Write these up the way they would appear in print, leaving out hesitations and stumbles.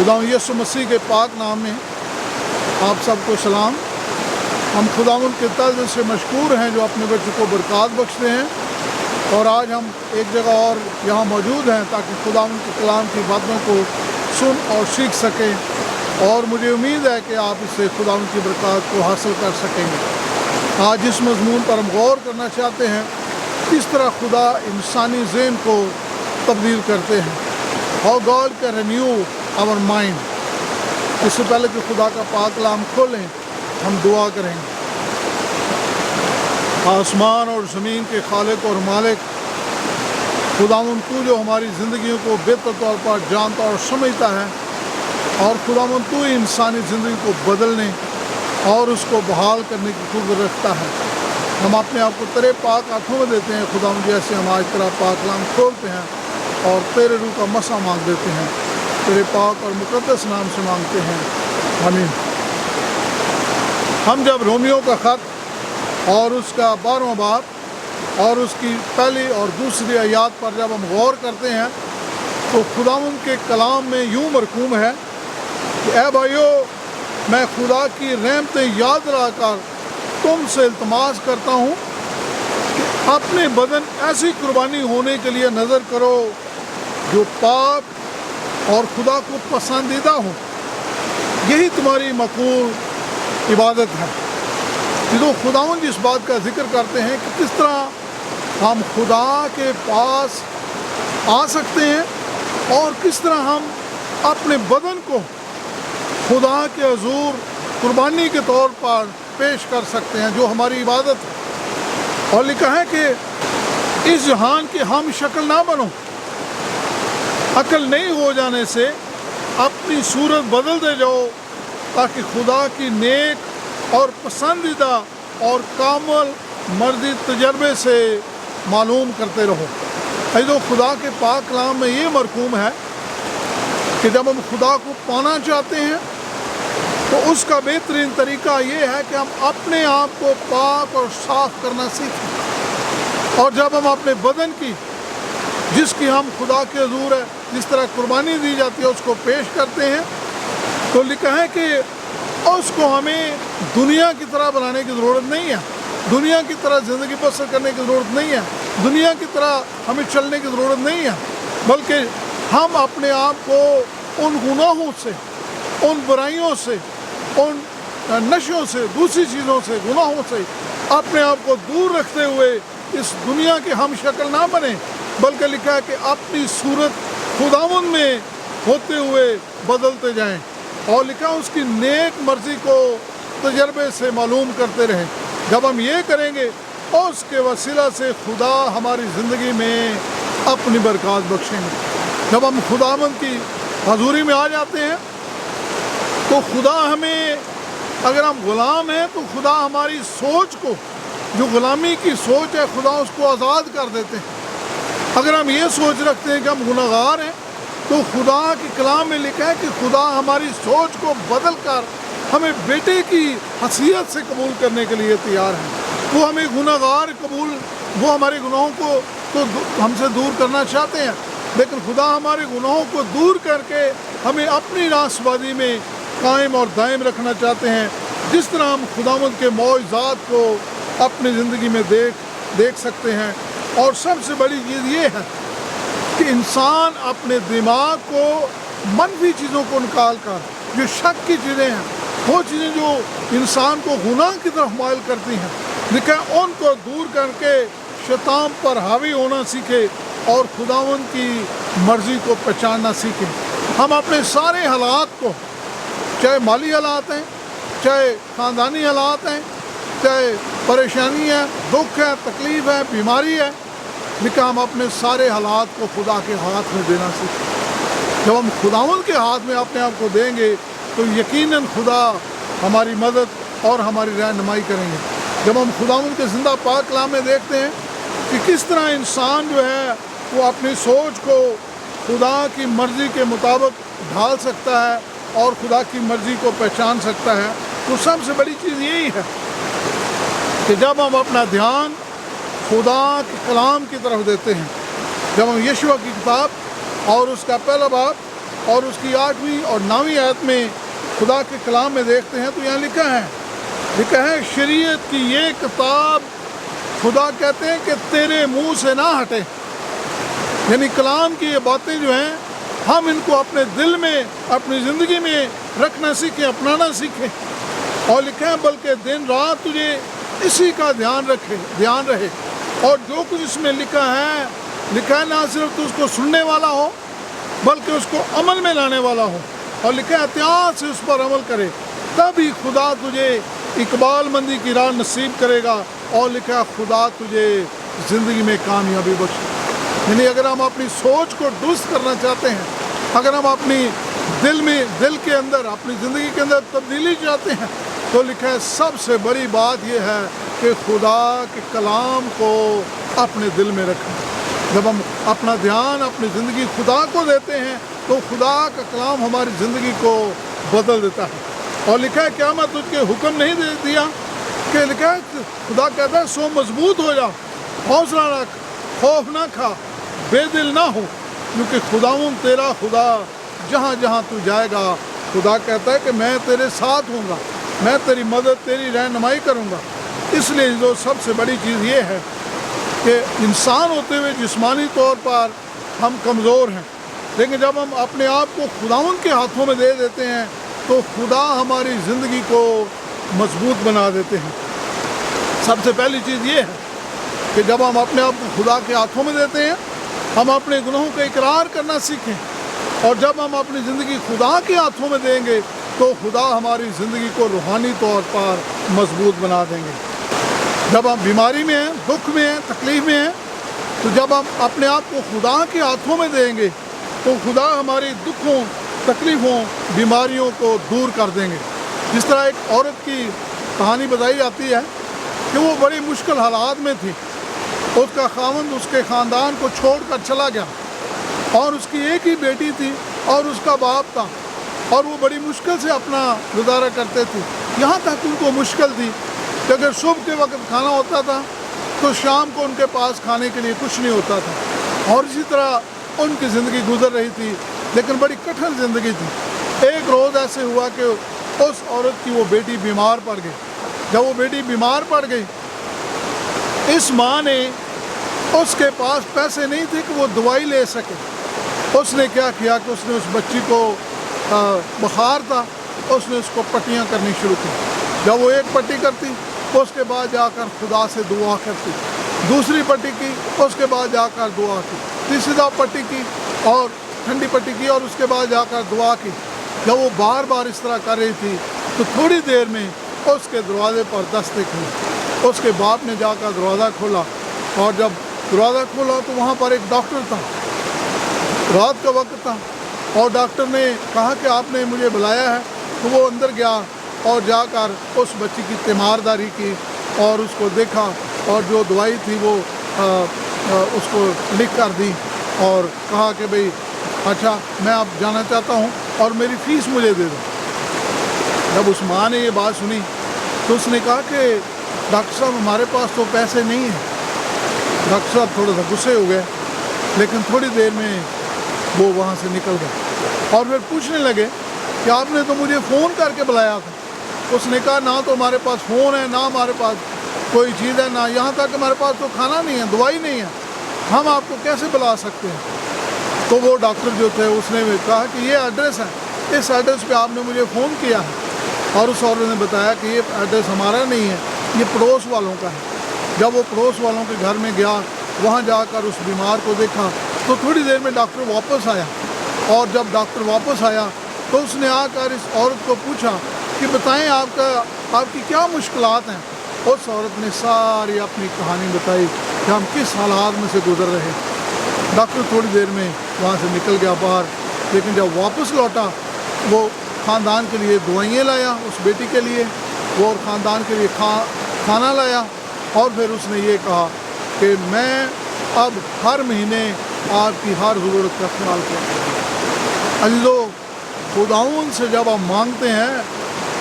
खुदावंद यीशु मसीह के पाक नाम में आप सबको सलाम। हम खुदावंद के तहे दिल से मशकूर हैं जो अपने बच्चों को बरकत बख्शते हैं, और आज हम एक जगह और यहाँ मौजूद हैं ताकि खुदावंद के कलाम की बातों को सुन और सीख सकें, और मुझे उम्मीद है कि आप इससे खुदावंद की बरकत को हासिल कर सकेंगे। आज इस मज़मून पर हम गौर करना चाहते हैं, किस तरह खुदा इंसानी ज़हन को तब्दील करते हैं। How God can renew our mind. इससे पहले कि खुदा का पाक कलाम खोलें, हम दुआ करेंगे। आसमान और ज़मीन के खालिक और मालिक खुदावंद, तू जो हमारी ज़िंदगियों को बेहतर तौर पर जानता और समझता है, और खुदावंद तू ही इंसानी ज़िंदगी को बदलने और उसको बहाल करने की कुदरत रखता है। हम अपने आप को तेरे पाक हाथों में देते हैं खुदावंद, जैसे हम आज तेरा पाक कलाम खोलते हैं और तेरे रूह का मसा मांग देते हैं, तेरे पाक और मुकद्दस नाम से मांगते हैं, आमीन। हम जब रोमियो का ख़त और उसका 12वां बाब और उसकी पहली और दूसरी आयत पर जब हम गौर करते हैं, तो खुदावंद के कलाम में यूँ मरकूम है कि ऐ भाइयों, मैं खुदा की रहमतें याद लाकर तुमसे इल्तमास करता हूँ कि अपने बदन ऐसी कुर्बानी होने के लिए नज़र करो जो पाक और खुदा को पसंदीदा हो। यही तुम्हारी मकबूल इबादत है। जो खुदावंद इस बात का जिक्र करते हैं कि किस तरह हम खुदा के पास आ सकते हैं और किस तरह हम अपने बदन को खुदा के हुज़ूर कुर्बानी के तौर पर पेश कर सकते हैं, जो हमारी इबादत है। और लिखा है कि इस जहान की हम शक्ल ना बनो, अकल नहीं हो जाने से अपनी सूरत बदलते जाओ, ताकि खुदा की नेक और पसंदीदा और कामल मर्जी तजर्बे से मालूम करते रहो। तो खुदा के पाक कलाम में ये मरकूम है कि जब हम खुदा को पाना चाहते हैं तो उसका बेहतरीन तरीका ये है कि हम अपने आप को पाक और साफ़ करना सीखें। और जब हम अपने बदन की, जिसकी हम खुदा के हुज़ूर है जिस तरह कुर्बानी दी जाती है, उसको पेश करते हैं, तो लिखा है कि उसको हमें दुनिया की तरह बनाने की ज़रूरत नहीं है, दुनिया की तरह ज़िंदगी बसर करने की ज़रूरत नहीं है, दुनिया की तरह हमें चलने की ज़रूरत नहीं है, बल्कि हम अपने आप को उन गुनाहों से, उन बुराइयों से, उन नशों से, दूसरी चीज़ों से, गुनाहों से अपने आप को दूर रखते हुए इस दुनिया के हम शक्ल ना बने, बल्कि लिखा है कि अपनी सूरत खुदावंद में होते हुए बदलते जाएं, और लिखा उसकी नेक मर्जी को तजर्बे से मालूम करते रहें। जब हम ये करेंगे और उसके वसीला से खुदा हमारी ज़िंदगी में अपनी बरकत बख्शेंगे। जब हम खुदावंद की हजूरी में आ जाते हैं तो खुदा हमें, अगर हम ग़ुलाम हैं तो खुदा हमारी सोच को, जो ग़ुलामी की सोच है, खुदा उसको आज़ाद कर देते हैं। अगर हम ये सोच रखते हैं कि हम गुनहगार हैं, तो खुदा के कलाम में लिखा है कि खुदा हमारी सोच को बदल कर हमें बेटे की हैसियत से कबूल करने के लिए तैयार है। वो हमें गुनहगार कबूल, वो हमारे गुनाहों को तो हमसे दूर करना चाहते हैं, लेकिन खुदा हमारे गुनाहों को दूर करके हमें अपनी रास्तबाजी में कायम और दायम रखना चाहते हैं। जिस तरह हम खुदावंद के मौजज़ात को अपनी ज़िंदगी में देख सकते हैं। और सबसे बड़ी चीज़ ये है कि इंसान अपने दिमाग को मनफी चीज़ों को निकाल कर, जो शक की चीज़ें हैं, वो चीज़ें जो इंसान को गुनाह की तरफ माइल करती हैं, लिखा है उनको दूर करके शैतान पर हावी होना सीखे और खुदावंद की मर्ज़ी को पहचानना सीखें। हम अपने सारे हालात को, चाहे माली हालात हैं, चाहे ख़ानदानी हालात हैं, चाहे परेशानी है, दुख है, तकलीफ़ है, बीमारी है, लिखा हम अपने सारे हालात को खुदा के हाथ में देना सीखें। जब हम खुदावंद के हाथ में अपने आप को देंगे तो यकीनन खुदा हमारी मदद और हमारी रहनुमाई करेंगे। जब हम खुदावंद के ज़िंदा पाक कलाम में देखते हैं कि किस तरह इंसान जो है वो अपनी सोच को खुदा की मर्ज़ी के मुताबिक ढाल सकता है और खुदा की मर्ज़ी को पहचान सकता है, तो सबसे बड़ी चीज़ यही है कि जब हम अपना ध्यान खुदा के कलाम की तरफ देते हैं, जब हम यशुआ की किताब और उसका पहला बाब اور اس کی 8ویں اور 9ویں آیت میں خدا کے کلام میں دیکھتے ہیں تو یہاں لکھا ہے شریعت کی یہ کتاب خدا کہتے ہیں کہ تیرے منہ سے نہ ہٹے، یعنی کلام کی یہ باتیں جو ہیں ہم ان کو اپنے دل میں اپنی زندگی میں رکھنا سیکھیں، اپنانا سیکھیں، اور لکھا ہے بلکہ دن رات تجھے اسی کا دھیان رہے، اور جو کچھ اس میں لکھا ہے نہ صرف تو اس کو سننے والا ہو بلکہ اس کو عمل میں لانے والا ہو، اور لکھا ہے احتیاط سے اس پر عمل کرے، تب ہی خدا تجھے اقبال مندی کی راہ نصیب کرے گا، اور لکھا ہے خدا تجھے زندگی میں کامیابی بخشے۔ یعنی اگر ہم اپنی سوچ کو درست کرنا چاہتے ہیں، اگر ہم اپنی دل کے اندر اپنی زندگی کے اندر تبدیلی چاہتے ہیں، تو لکھا ہے سب سے بڑی بات یہ ہے کہ خدا کے کلام کو اپنے دل میں رکھیں۔ جب ہم اپنا دھیان اپنی زندگی خدا کو دیتے ہیں تو خدا کا کلام ہماری زندگی کو بدل دیتا ہے، اور لکھا ہے کیا میں تجھ کے حکم نہیں دے دیا کہ لکھا ہے خدا کہتا ہے سو مضبوط ہو جا، حوصلہ رکھ، خوف نہ کھا، بے دل نہ ہو، کیونکہ خداوند تیرا خدا جہاں جہاں تو جائے گا، خدا کہتا ہے کہ میں تیرے ساتھ ہوں گا، میں تیری مدد تیری رہنمائی کروں گا۔ اس لیے جو سب سے بڑی چیز یہ ہے کہ انسان ہوتے ہوئے جسمانی طور پر ہم کمزور ہیں، لیکن جب ہم اپنے آپ کو خداوند کے ہاتھوں میں دے دیتے ہیں تو خدا ہماری زندگی کو مضبوط بنا دیتے ہیں۔ سب سے پہلی چیز یہ ہے کہ جب ہم اپنے آپ کو خدا کے ہاتھوں میں دیتے ہیں، ہم اپنے گناہوں کا اقرار کرنا سیکھیں، اور جب ہم اپنی زندگی خدا کے ہاتھوں میں دیں گے تو خدا ہماری زندگی کو روحانی طور پر مضبوط بنا دیں گے۔ جب ہم بیماری میں ہیں، دکھ میں ہیں، تکلیف میں ہیں، تو جب ہم اپنے آپ کو خدا کے ہاتھوں میں دیں گے تو خدا ہماری دکھوں، تکلیفوں، بیماریوں کو دور کر دیں گے۔ جس طرح ایک عورت کی کہانی بتائی جاتی ہے کہ وہ بڑی مشکل حالات میں تھی، اس کا خاوند اس کے خاندان کو چھوڑ کر چلا گیا، اور اس کی ایک ہی بیٹی تھی اور اس کا باپ تھا، اور وہ بڑی مشکل سے اپنا گزارا کرتے تھے۔ یہاں تک ان کو مشکل تھی کہ اگر صبح کے وقت کھانا ہوتا تھا تو شام کو ان کے پاس کھانے کے لیے کچھ نہیں ہوتا تھا، اور اسی طرح ان کی زندگی گزر رہی تھی، لیکن بڑی کٹھن زندگی تھی۔ ایک روز ایسے ہوا کہ اس عورت کی وہ بیٹی بیمار پڑ گئی۔ جب وہ بیٹی بیمار پڑ گئی، اس ماں نے اس کے پاس پیسے نہیں تھے کہ وہ دوائی لے سکے۔ اس نے کیا کیا کہ اس نے اس بچی کو بخار تھا، اس نے اس کو پٹیاں کرنی شروع کی۔ جب وہ ایک پٹی کرتی، اس کے بعد جا کر خدا سے دعا کرتی، دوسری پٹی کی، اس کے بعد جا کر دعا کی، تیسری دفعہ پٹی کی اور ٹھنڈی پٹی کی، اور اس کے بعد جا کر دعا کی۔ جب وہ بار بار اس طرح کر رہی تھی تو تھوڑی دیر میں اس کے دروازے پر دستک ہوئی۔ اس کے باپ نے جا کر دروازہ کھولا، اور جب دروازہ کھولا تو وہاں پر ایک ڈاکٹر تھا، رات کا وقت تھا، اور ڈاکٹر نے کہا کہ آپ نے مجھے بلایا ہے۔ تو وہ اندر گیا اور جا کر اس بچی کی تیمارداری کی اور اس کو دیکھا، اور جو دوائی تھی وہ اس کو لکھ کر دی، اور کہا کہ بھئی اچھا میں اب جانا چاہتا ہوں اور میری فیس مجھے دے دو۔ جب اس ماں نے یہ بات سنی تو اس نے کہا کہ ڈاکٹر صاحب ہمارے پاس تو پیسے نہیں ہیں۔ ڈاکٹر صاحب تھوڑا سا غصے ہو گئے، لیکن تھوڑی دیر میں وہ وہاں سے نکل گئے، اور پھر پوچھنے لگے کہ آپ نے تو مجھے فون کر کے بلایا تھا۔ اس نے کہا نہ تو ہمارے پاس فون ہے، نہ ہمارے پاس کوئی چیز ہے، نہ یہاں تک ہمارے پاس تو کھانا نہیں ہے، دوائی نہیں ہے، ہم آپ کو کیسے بلا سکتے ہیں؟ تو وہ ڈاکٹر جو تھے اس نے کہا کہ یہ ایڈریس ہے، اس ایڈریس پہ آپ نے مجھے فون کیا ہے۔ اور اس عورت نے بتایا کہ یہ ایڈریس ہمارا نہیں ہے، یہ پڑوس والوں کا ہے۔ جب وہ پڑوس والوں کے گھر میں گیا، وہاں جا کر اس بیمار کو دیکھا، تو تھوڑی دیر میں ڈاکٹر واپس آیا، اور جب ڈاکٹر واپس آیا تو اس نے آ کر اس عورت کو پوچھا کہ بتائیں آپ کی کیا مشکلات ہیں۔ اس عورت نے ساری اپنی کہانی بتائی کہ ہم کس حالات میں سے گزر رہے ہیں۔ ڈاکٹر تھوڑی دیر میں وہاں سے نکل گیا باہر، لیکن جب واپس لوٹا وہ خاندان کے لیے دوائیاں لایا، اس بیٹی کے لیے وہ، اور خاندان کے لیے کھانا لایا، اور پھر اس نے یہ کہا کہ میں اب ہر مہینے آپ کی ہر ضرورت کا خیال کروں گا۔ عزیزو، خداوند سے جب ہم مانگتے ہیں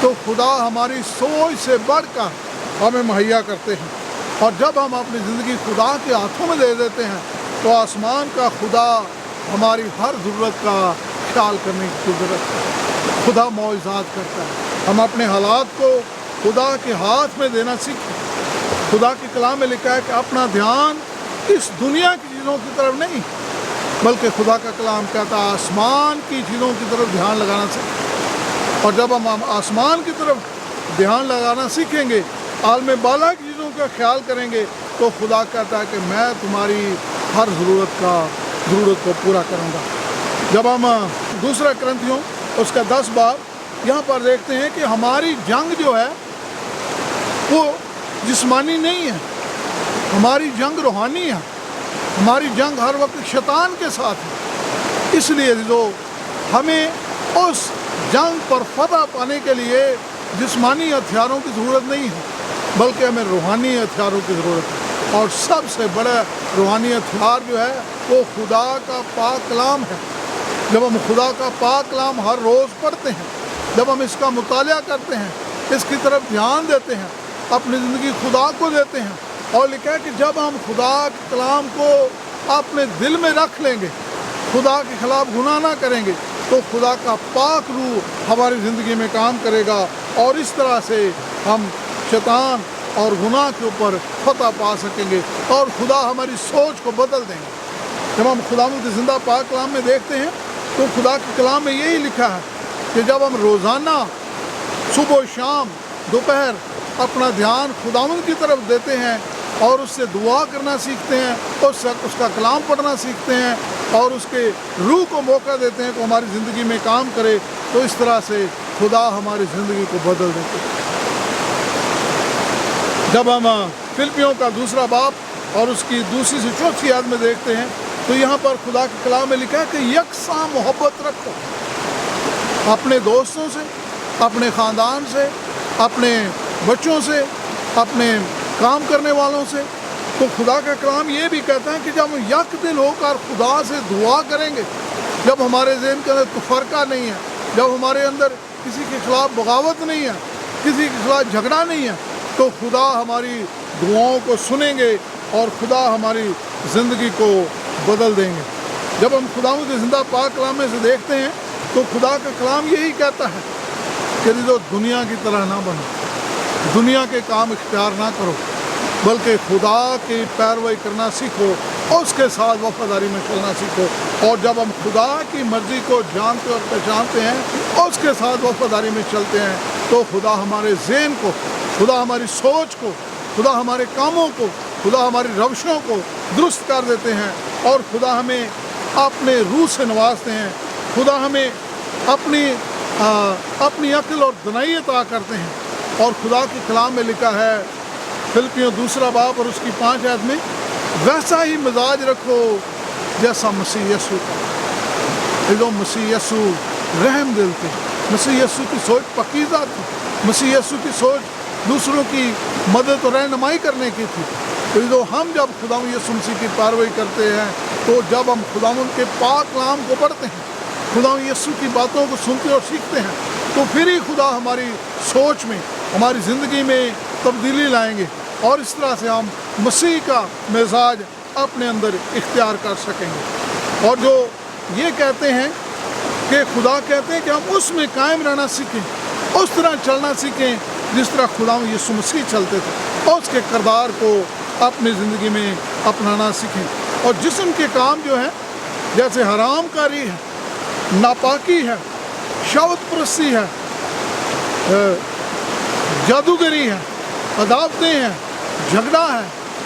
تو خدا ہماری سوچ سے بڑھ کر ہمیں مہیا کرتے ہیں، اور جب ہم اپنی زندگی خدا کے ہاتھوں میں دے دیتے ہیں تو آسمان کا خدا ہماری ہر ضرورت کا ख्याल करने की ज़रूरत है। खुदा मौइज़ात करता है, हम अपने हालात को खुदा के हाथ में देना सीखें। खुदा के कलाम में लिखा है कि अपना ध्यान इस दुनिया की चीज़ों की तरफ नहीं, बल्कि खुदा का कलाम कहता है आसमान की चीज़ों की तरफ ध्यान लगाना सीखें। और जब हम आसमान की तरफ ध्यान लगाना सीखेंगे, आलम बाला की चीज़ों का ख्याल करेंगे, तो खुदा कहता है कि मैं तुम्हारी हर ज़रूरत को पूरा करूँगा। जब हम दूसरा करंथियों उसका 10 बाब यहाँ पर देखते हैं कि हमारी जंग जो है वो जिस्मानी नहीं है, हमारी जंग रूहानी है। हमारी जंग हर वक्त शैतान के साथ है। इसलिए जो हमें उस जंग पर फतह पाने के लिए जिस्मानी हथियारों की ज़रूरत नहीं है, बल्कि हमें रूहानी हथियारों की ज़रूरत है। और सबसे बड़ा रूहानी हथियार जो है वो खुदा का पाक कलाम है। जब हम खुदा का पाक कलाम हर रोज़ पढ़ते हैं, जब हम इसका मुतालिया करते हैं, इसकी तरफ ध्यान देते हैं, अपनी ज़िंदगी खुदा को देते हैं, और लिखा है कि जब हम खुदा के कलाम को अपने दिल में रख लेंगे, खुदा के ख़िलाफ़ गुनाह ना करेंगे, तो खुदा का पाक रूह हमारी ज़िंदगी में काम करेगा और इस तरह से हम शैतान और गुनाह के ऊपर फतह पा सकेंगे और खुदा हमारी सोच को बदल देंगे। जब हम खुदावंद के ज़िंदा पाक कलाम में देखते हैं तो खुदा के कलाम में यही लिखा है कि जब हम रोज़ाना सुबह शाम दोपहर अपना ध्यान खुदावंद की तरफ देते हैं और उससे दुआ करना सीखते हैं, उसका कलाम पढ़ना सीखते हैं और उसके रूह को मौका देते हैं कि हमारी ज़िंदगी में काम करे, तो इस तरह से खुदा हमारी ज़िंदगी को बदल देते हैं। जब हम फिलिपियों का 2 बाब और उसकी 2 से 4 आयत में देखते हैं तो यहाँ पर खुदा के कलाम में लिखा है कि यकसां मोहब्बत रखो अपने दोस्तों से, अपने ख़ानदान से, अपने बच्चों से, अपने काम करने वालों से। तो खुदा का कलाम ये भी कहता है कि जब हम यक दिल होकर खुदा से दुआ करेंगे, जब हमारे ज़हन के अंदर तफरका नहीं है, जब हमारे अंदर किसी के ख़िलाफ़ बगावत नहीं है, किसी के ख़िलाफ़ झगड़ा नहीं है, तो खुदा हमारी दुआओं को सुनेंगे और खुदा हमारी ज़िंदगी को बदल देंगे। जब हम खुदावंद के ज़िंदा पाक कलाम में से देखते हैं तो खुदा का कलाम यही कहता है कि जो दुनिया की तरह ना बनो, दुनिया के काम इख्तियार ना करो, बल्कि खुदा की पैरवी करना सीखो और उसके साथ वफादारी में चलना सीखो। और जब हम खुदा की मर्ज़ी को जानते और पहचानते हैं और उसके साथ वफादारी में चलते हैं, तो खुदा हमारे ज़हन को, खुदा हमारी सोच को, खुदा हमारे कामों को, खुदा हमारी रवशों को दुरुस्त कर देते हैं और खुदा हमें अपने रूह से नवाजते हैं। खुदा हमें अपनी अक्ल और दनाई अता करते हैं। और खुदा के कलाम में लिखा है फिलिपियों 2 बाब और उसकी 5 आयत में, वैसा ही मिजाज रखो जैसा मसीह यीशु था। जो मसीह यीशु रहम दिल थे, मसीह यीशु की सोच पकीज़ा थी, मसीह यीशु की सोच दूसरों की मदद और रहनुमाई करने की थी। तो जो हम जब खुदावंद यीशु मसीह की पैरवी करते हैं, तो जब हम खुदावंद के पाक कलाम को पढ़ते हैं, खुदावंद यीशु की बातों को सुनते और सीखते हैं, तो फिर ही खुदा हमारी सोच में, हमारी ज़िंदगी में तब्दीली लाएंगे और इस तरह से हम मसीह का मिजाज अपने अंदर इख्तियार कर सकेंगे। और जो ये कहते हैं कि खुदा कहते हैं कि हम उसमें कायम रहना सीखें, उस तरह चलना सीखें जिस तरह खुदावंद यीशु मसीह चलते थे, और उसके किरदार को अपनी ज़िंदगी में अपनाना सीखें। और जिस्म के काम जो हैं, जैसे हराम कारी है, नापाकी है, शब्द परस्ती है, जादूगरी है, अदावतें हैं, झगड़ा है,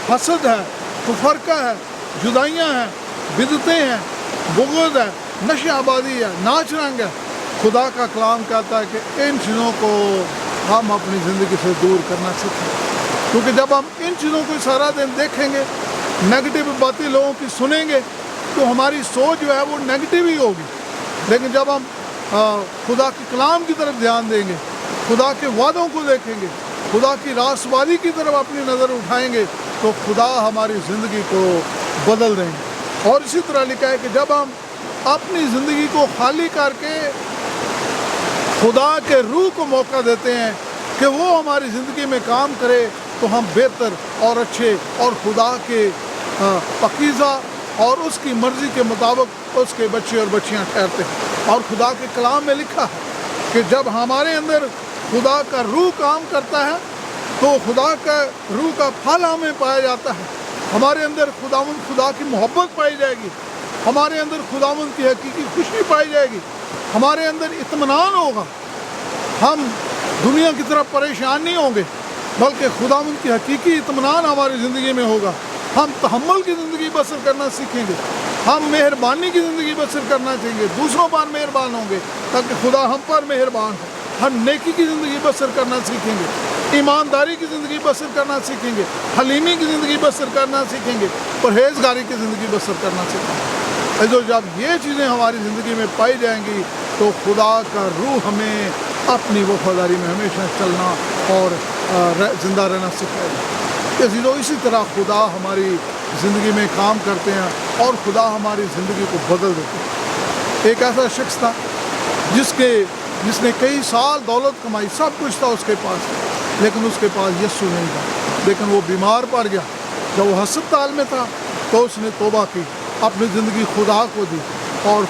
हसद है, तफरका है, जुदाइयाँ हैं, बिदतें हैं, बुग़्ज़ है, नशेबाजी है, नाच रंग है, खुदा का कलाम कहता है कि इन चीज़ों को हम अपनी ज़िंदगी से दूर करना सीखें। क्योंकि जब हम इन चीज़ों को सारा दिन देखेंगे, नेगेटिव बातें लोगों की सुनेंगे, तो हमारी सोच जो है वो नेगेटिव ही होगी। लेकिन जब हम खुदा के कलाम की तरफ ध्यान देंगे, खुदा के वादों को देखेंगे, खुदा की रास्तबाजी की तरफ अपनी नज़र उठाएंगे, तो खुदा हमारी ज़िंदगी को बदल देंगे। और इसी तरह लिखा है कि जब हम अपनी ज़िंदगी को खाली करके खुदा के रूह को मौका देते हैं कि वो हमारी ज़िंदगी में काम करे, तो हम बेहतर और अच्छे और खुदा के पकीज़ा اور اس کی مرضی کے مطابق اس کے بچے اور بچیاں ٹھہرتے ہیں۔ اور خدا کے کلام میں لکھا ہے کہ جب ہمارے اندر خدا کا روح کام کرتا ہے تو خدا کا روح کا پھل ہمیں پایا جاتا ہے۔ ہمارے اندر خدا کی محبت پائی جائے گی، ہمارے اندر خداوند کی حقیقی خوشی پائی جائے گی، ہمارے اندر اطمینان ہوگا، ہم دنیا کی طرف پریشان نہیں ہوں گے بلکہ خداوند کی حقیقی اطمینان ہماری زندگی میں ہوگا۔ ہم تحمل کی زندگی بسر کرنا سیکھیں گے، ہم مہربانی کی زندگی بسر کرنا چاہیں گے، دوسروں پر مہربان ہوں گے تاکہ خدا ہم پر مہربان ہو۔ ہم نیکی کی زندگی بسر کرنا سیکھیں گے، ایمانداری کی زندگی بسر کرنا سیکھیں گے، حلیمی کی زندگی بسر کرنا سیکھیں گے، پرہیزگاری کی زندگی بسر کرنا سیکھیں گے۔ جو جب یہ چیزیں ہماری زندگی میں پائی جائیں گی تو خدا کا روح ہمیں اپنی وفاداری میں ہمیشہ چلنا اور زندہ رہنا سکھائے گا۔ اسی طرح خدا ہماری زندگی میں کام کرتے ہیں اور خدا ہماری زندگی کو بدل دیتے ہیں۔ ایک ایسا شخص تھا جس نے کئی سال دولت کمائی، سب کچھ تھا اس کے پاس، لیکن اس کے پاس یسوع نہیں تھا، لیکن وہ بیمار پڑ گیا۔ جب وہ ہسپتال میں تھا تو اس نے توبہ کی، اپنی زندگی خدا کو دی اور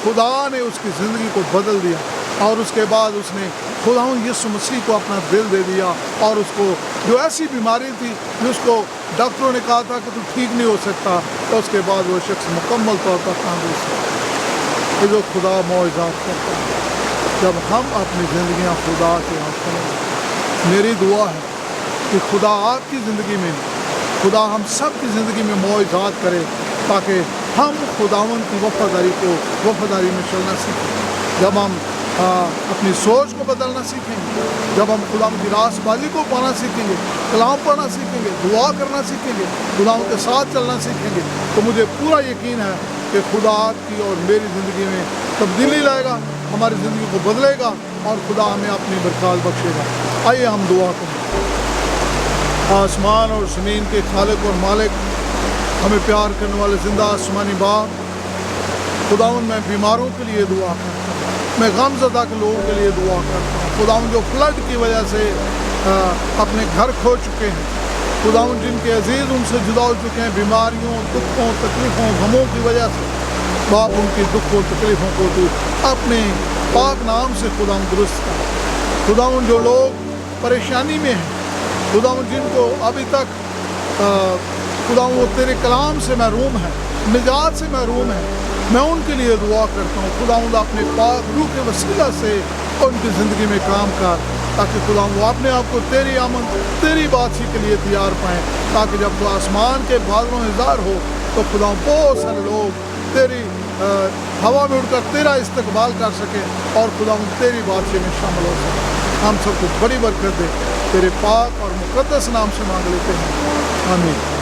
خدا نے اس کی زندگی کو بدل دیا، اور اس کے بعد اس نے خداوند یسوع مسیح کو اپنا دل دے دیا، اور اس کو جو ایسی بیماری تھی جس کو ڈاکٹروں نے کہا تھا کہ تو ٹھیک نہیں ہو سکتا، تو اس کے بعد وہ شخص مکمل طور پر تندرست ہوا۔ یہ جو خدا معجزات کرتا ہے، جب ہم اپنی زندگیاں خدا کے ہاتھ میں، میری دعا ہے کہ خدا آپ کی زندگی میں، خدا ہم سب کی زندگی میں معجزات کرے تاکہ ہم خداوند کی وفاداری میں چلنا سیکھیں۔ جب ہم اپنی سوچ کو بدلنا سیکھیں گے، جب ہم خداوند کی راست بازی کو پانا سیکھیں گے، کلام پڑھنا سیکھیں گے، دعا کرنا سیکھیں گے، خداوند کے ساتھ چلنا سیکھیں گے، تو مجھے پورا یقین ہے کہ خدا آپ کی اور میری زندگی میں تبدیلی لائے گا، ہماری زندگی کو بدلے گا اور خدا ہمیں اپنی برکات بخشے گا۔ آئیے ہم دعا کریں۔ آسمان اور زمین کے خالق اور مالک، ہمیں پیار کرنے والے زندہ آسمانی باپ، خداوند میں بیماروں کے لیے دعا کرتا ہوں، میں غم زدہ کے لوگوں کے لیے دعا کرتا ہوں، خداوند جو فلڈ کی وجہ سے اپنے گھر کھو چکے ہیں، خداوند جن کے عزیز ان سے جدا ہو چکے ہیں بیماریوں، دکھوں، تکلیفوں، غموں کی وجہ سے، باپ ان کی دکھوں تکلیفوں کو تو اپنے پاک نام سے خداوند درست کر۔ خداوند جو لوگ پریشانی میں ہیں، خداوند جن کو ابھی تک خداوند وہ تیرے کلام سے محروم ہے، نجات سے محروم ہے، میں ان کے لیے دعا کرتا ہوں، خداوند اپنے پاک روح کے وسیلہ سے ان کی زندگی میں کام کر، تاکہ خداوند وہ اپنے آپ کو تیری آمد، تیری بادشاہی کے لیے تیار پائیں، تاکہ جب وہ آسمان کے بادلوں میں ظاہر ہو تو خداوند بہت سارے لوگ تیری ہوا میں اڑ کر تیرا استقبال کر سکیں اور خداوند تیری بادشاہی میں شامل ہو سکیں۔ ہم سب کو بڑی برکت دے، تیرے پاک اور مقدس نام سے مانگ لیتے ہیں، آمین۔